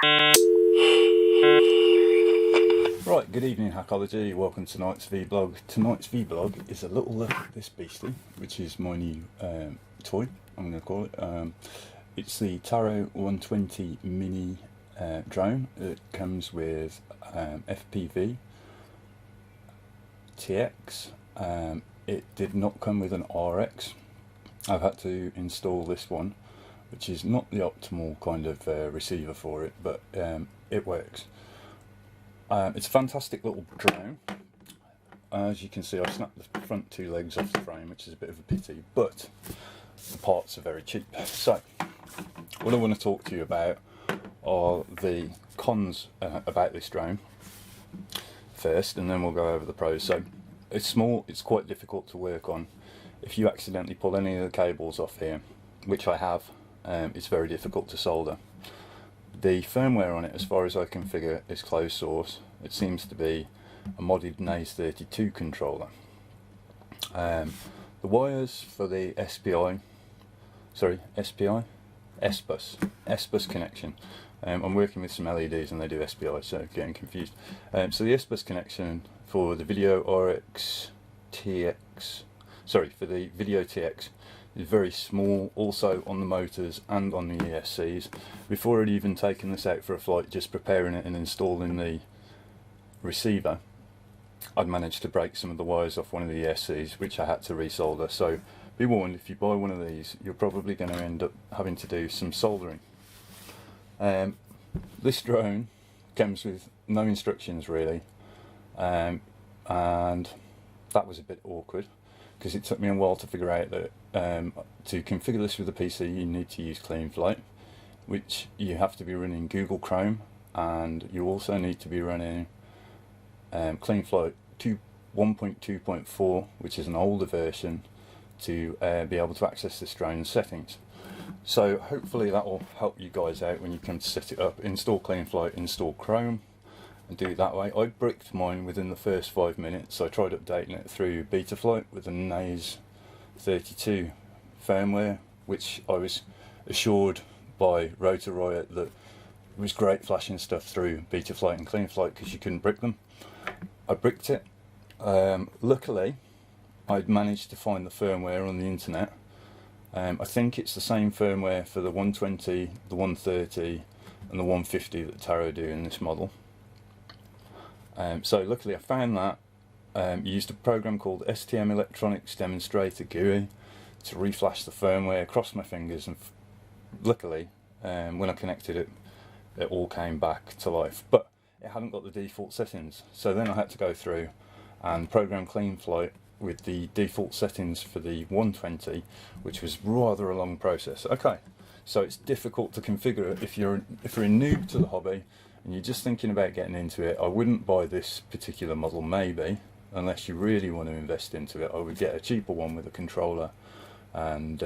Right, good evening Hakology, welcome to tonight's vlog. Tonight's vlog is a little look at this beastie, which is my new toy, I'm going to call it. It's the TL120 mini drone. It comes with FPV, TX. It did not come with an RX. I've had to install this one, which is not the optimal kind of receiver for it, but it works. It's a fantastic little drone. As you can see, I've snapped the front two legs off the frame, which is a bit of a pity, but the parts are very cheap. So what I want to talk to you about are the cons about this drone first, and then we'll go over the pros. So it's small, it's quite difficult to work on. If you accidentally pull any of the cables off here, which I have, it's very difficult to solder. The firmware on it, as far as I can figure, is closed source. It seems to be a modded NAS32 controller. The wires for the S-bus connection. I'm working with some LEDs and they do SPI, so getting confused. So the S-bus connection for the video RX TX, for the video TX, is very small, also on the motors and on the ESCs. Before I'd even taken this out for a flight, just preparing it and installing the receiver, I'd managed to break some of the wires off one of the ESCs, which I had to resolder. So be warned, if you buy one of these, you're probably going to end up having to do some soldering. This drone comes with no instructions really, and that was a bit awkward, because it took me a while to figure out that to configure this with a PC you need to use CleanFlight, which you have to be running Google Chrome, and you also need to be running CleanFlight 1.2.4, which is an older version, to be able to access this drone's settings. So hopefully that will help you guys out when you come to set it up. Install CleanFlight, install Chrome, and do it that way. I bricked mine within the first 5 minutes. So I tried updating it through Betaflight with a NAS32 firmware, which I was assured by Rotor Riot that it was great flashing stuff through Betaflight and CleanFlight because you couldn't brick them. I bricked it. Luckily, I'd managed to find the firmware on the internet. I think it's the same firmware for the 120, the 130 and the 150 that Taro do in this model. So luckily I found that. Used a program called STM Electronics Demonstrator GUI to reflash the firmware, crossed my fingers, and luckily when I connected it, it all came back to life. But it hadn't got the default settings, so then I had to go through and program CleanFlight with the default settings for the 120, which was rather a long process. Okay, so it's difficult to configure it if you're a noob to the hobby and you're just thinking about getting into it. I wouldn't buy this particular model, maybe, unless you really want to invest into it. I would get a cheaper one with a controller, and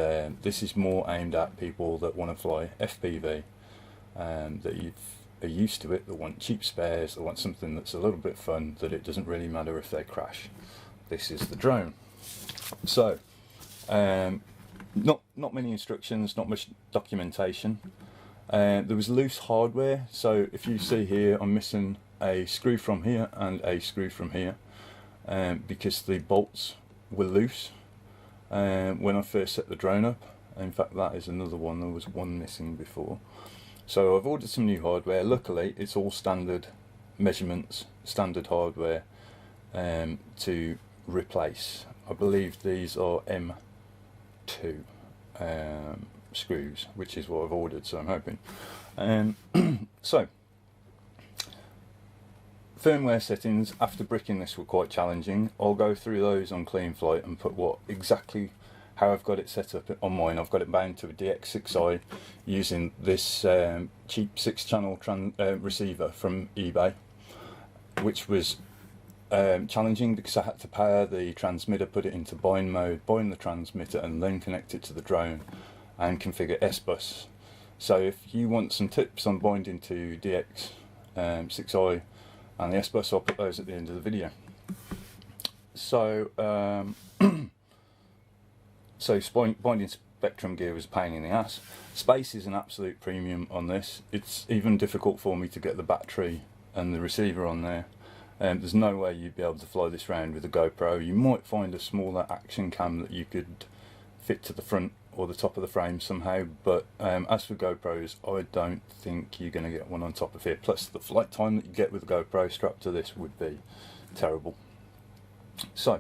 this is more aimed at people that want to fly FPV, that are used to it, that want cheap spares, that want something that's a little bit fun, that it doesn't really matter if they crash. This is the drone. So not many instructions, not much documentation. There was loose hardware, so if you see here, I'm missing a screw from here and a screw from here, because the bolts were loose when I first set the drone up. In fact, that is another one. There was one missing before. So I've ordered some new hardware. Luckily it's all standard measurements, standard hardware to replace. I believe these are M2 screws, which is what I've ordered, so I'm hoping. So firmware settings after bricking this were quite challenging. I'll go through those on CleanFlight and put how I've got it set up on mine. I've got it bound to a DX6i using this cheap 6-channel receiver from eBay, which was challenging because I had to power the transmitter, put it into bind mode, bind the transmitter, and then connect it to the drone and configure S-bus. So if you want some tips on binding to DX6i and the S-bus, I'll put those at the end of the video. So binding Spectrum gear was a pain in the ass. Space is an absolute premium on this. It's even difficult for me to get the battery and the receiver on there. There's no way you'd be able to fly this around with a GoPro. You might find a smaller action cam that you could fit to the front or the top of the frame somehow, but as for GoPros, I don't think you're going to get one on top of here. Plus the flight time that you get with a GoPro strapped to this would be terrible. So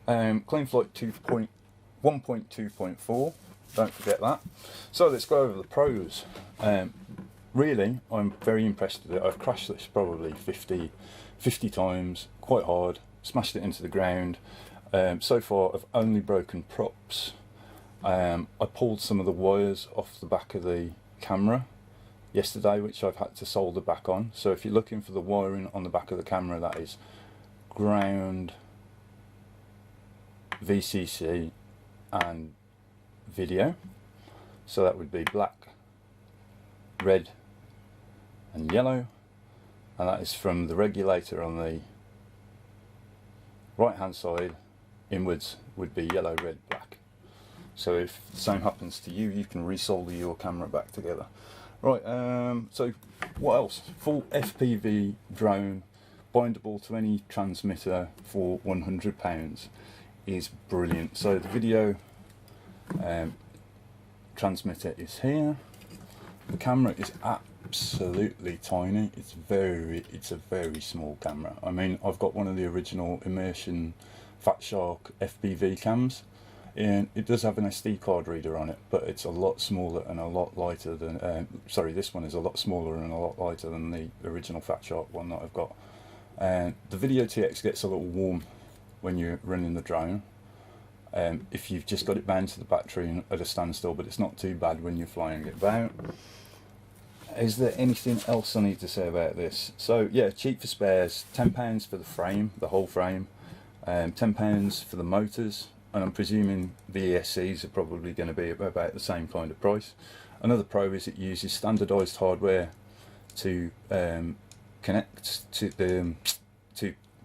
Clean Flight 1.2.4, don't forget that. So let's go over the pros. Really, I'm very impressed with it. I've crashed this probably 50 times, quite hard, smashed it into the ground. So far I've only broken props. I pulled some of the wires off the back of the camera yesterday, which I've had to solder back on. So if you're looking for the wiring on the back of the camera, that is ground, VCC and video. So that would be black, red and yellow, and that is from the regulator on the right hand side inwards would be yellow, red, black. So if the same happens to you, you can resolder your camera back together. Right, so what else? Full FPV drone, bindable to any transmitter for £100 is brilliant. So the video transmitter is here. The camera is absolutely tiny. It's a very small camera. I mean, I've got one of the original Immersion Fat Shark FPV cams, and it does have an SD card reader on it, but it's a lot smaller and a lot lighter than sorry, this one is a lot smaller and a lot lighter than the original Fat Shark one that I've got. And the Video TX gets a little warm when you're running the drone. If you've just got it bound to the battery at a standstill, but it's not too bad when you're flying it about. Is there anything else I need to say about this? So yeah, cheap for spares, £10 for the frame, the whole frame, £10 for the motors, and I'm presuming the ESCs are probably going to be about the same kind of price. Another pro is it uses standardised hardware to connect to the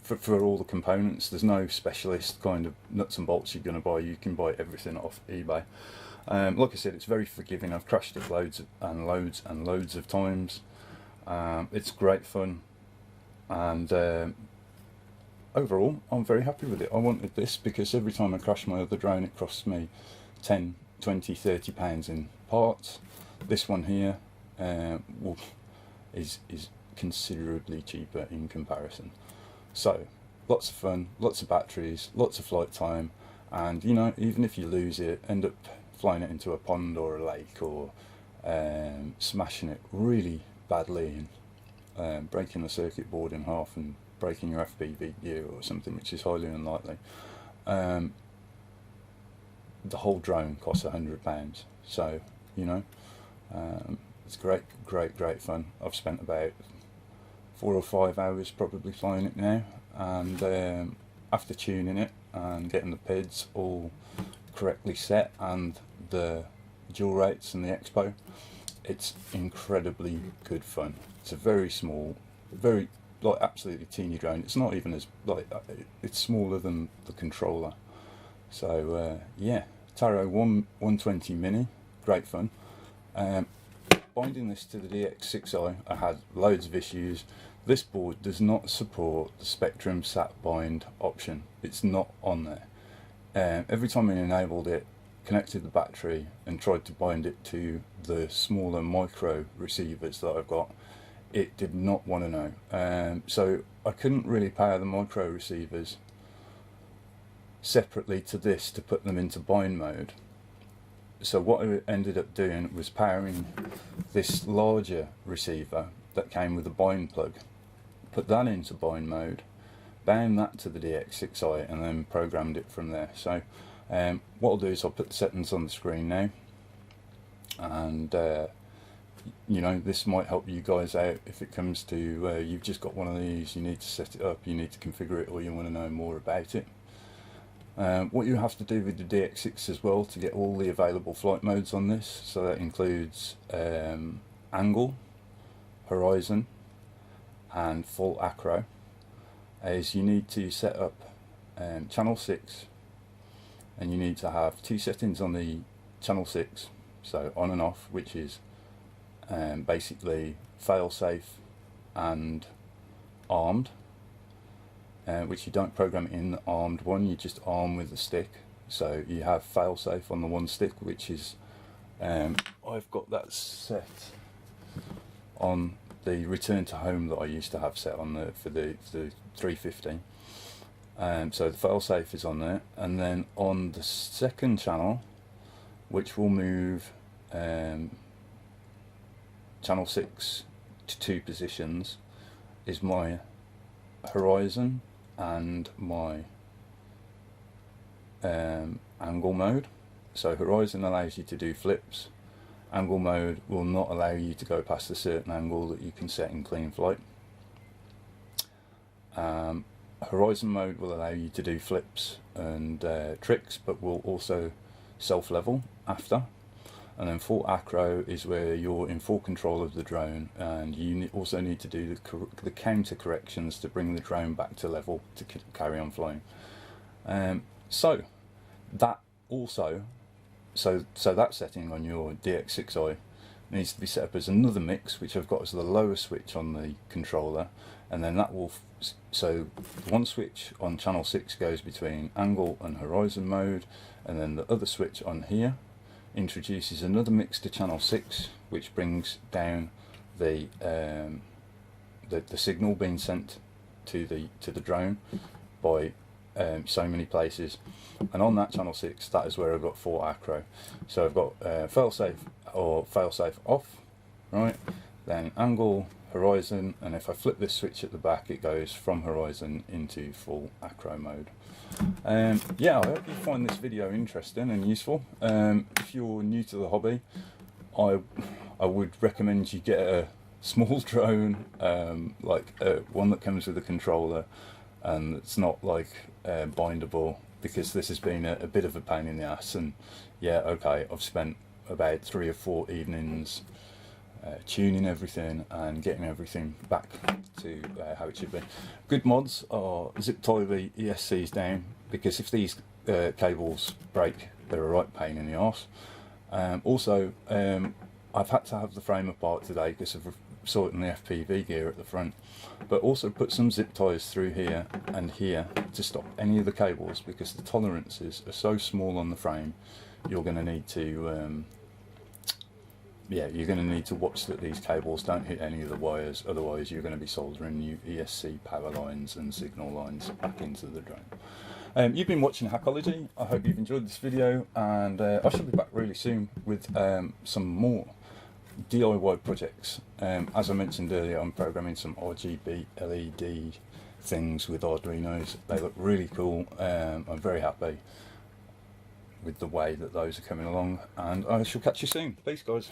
for all the components. There's no specialist kind of nuts and bolts you're going to buy. You can buy everything off eBay. Like I said, it's very forgiving. I've crashed it loads and loads of times. It's great fun, and overall I'm very happy with it. I wanted this because every time I crash my other drone it costs me 10, 20, 30 pounds in parts. This one here is considerably cheaper in comparison. So lots of fun, lots of batteries, lots of flight time, and you know, even if you lose it, end up flying it into a pond or a lake, or smashing it really badly and breaking the circuit board in half and breaking your FPV gear or something, which is highly unlikely. The whole drone costs £100, so you know, it's great fun. I've spent about 4 or 5 hours probably flying it now, and after tuning it and getting the PIDs all correctly set and the dual rates and the expo, it's incredibly good fun. It's a very small, very absolutely teeny drone. It's not even as it's smaller than the controller. So yeah, Taro 120 Mini, great fun. Binding this to the DX6i, I had loads of issues. This board does not support the Spectrum sat bind option. It's not on there. Every time I enabled it, connected the battery and tried to bind it to the smaller micro receivers that I've got, it did not want to know. So I couldn't really power the micro receivers separately to this to put them into bind mode. So what I ended up doing was powering this larger receiver that came with a bind plug, put that into bind mode, bound that to the DX6i, and then programmed it from there. So what I'll do is I'll put the settings on the screen now, and you know, this might help you guys out if it comes to you've just got one of these, you need to set it up, you need to configure it, or you want to know more about it. What you have to do with the DX6 as well to get all the available flight modes on this, so that includes angle, horizon and full acro, is you need to set up channel 6, and you need to have 2 settings on the channel 6, so on and off, which is basically fail-safe and armed, which you don't program in the armed one, you just arm with the stick. So you have fail-safe on the one stick, which is I've got that set on the return to home that I used to have set on for the 350. So the fail-safe is on there, and then on the second channel, which will move channel 6 to 2 positions, is my horizon and my angle mode. So horizon allows you to do flips, angle mode will not allow you to go past a certain angle that you can set in clean flight. Horizon mode will allow you to do flips and tricks, but will also self-level after. And then full acro is where you're in full control of the drone, and you also need to do the counter corrections to bring the drone back to level to carry on flying. So that also, so that setting on your DX6i needs to be set up as another mix, which I've got as the lower switch on the controller, and then that will, so one switch on channel 6 goes between angle and horizon mode, and then the other switch on here introduces another mix to channel 6, which brings down the signal being sent to the drone by so many places. And on that channel 6, that is where I've got 4 acro. So I've got failsafe or failsafe off, right, then angle, horizon, and if I flip this switch at the back, it goes from horizon into full acro mode. Yeah, I hope you find this video interesting and useful. If you're new to the hobby, I would recommend you get a small drone, like one that comes with a controller and it's not like bindable, because this has been a bit of a pain in the ass. And yeah, okay, I've spent about 3 or 4 evenings tuning everything and getting everything back to how it should be. Good mods are zip tie the ESCs down, because if these cables break, they're a right pain in the arse. Also, I've had to have the frame apart today because of sorting the FPV gear at the front, but also put some zip ties through here and here to stop any of the cables, because the tolerances are so small on the frame. You're going to need to yeah, you're going to need to watch that these cables don't hit any of the wires, otherwise you're going to be soldering new ESC power lines and signal lines back into the drone. You've been watching Hakology. I hope you've enjoyed this video, and I shall be back really soon with some more DIY projects. As I mentioned earlier, I'm programming some RGB LED things with Arduinos. They look really cool. I'm very happy with the way that those are coming along, and I shall catch you soon. Peace, guys.